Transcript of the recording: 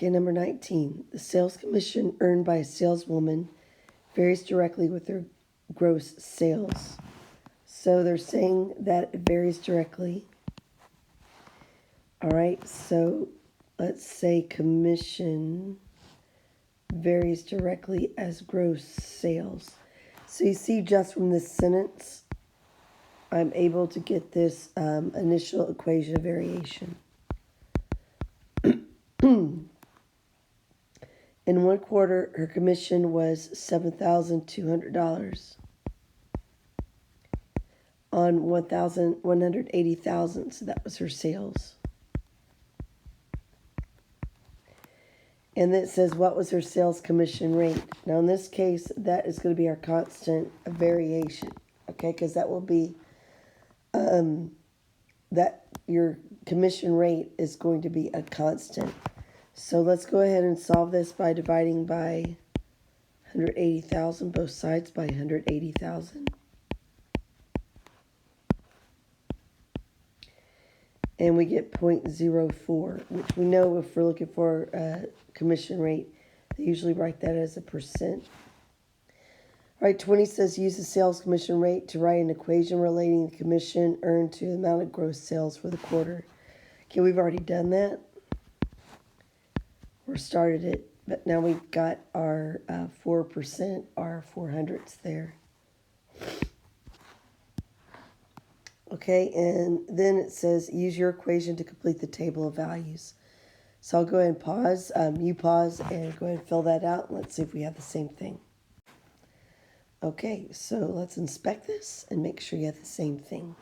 Okay, number 19. The sales commission earned by a saleswoman varies directly with their gross sales. So they're saying that it varies directly. All right, so let's say commission varies directly as gross sales. So you see, just from this sentence, I'm able to get this initial equation of variation. In one quarter, her commission was $7,200 on $180,000, so that was her sales. And then it says, what was her sales commission rate? Now, in this case, that is going to be our constant variation, okay? Because that will be, that your commission rate is going to be a constant. So let's go ahead and solve this by dividing by 180,000, both sides by 180,000. And we get 0.04, which we know if we're looking for a commission rate, they usually write that as a percent. All right, 20 says use the sales commission rate to write an equation relating the commission earned to the amount of gross sales for the quarter. Okay, we've already done that. We started it, but now we've got our 4%, our 400s there. Okay, and then it says use your equation to complete the table of values. So I'll go ahead and pause. You pause and go ahead and fill that out. Let's see if we have the same thing. Okay, so let's inspect this and make sure you have the same thing.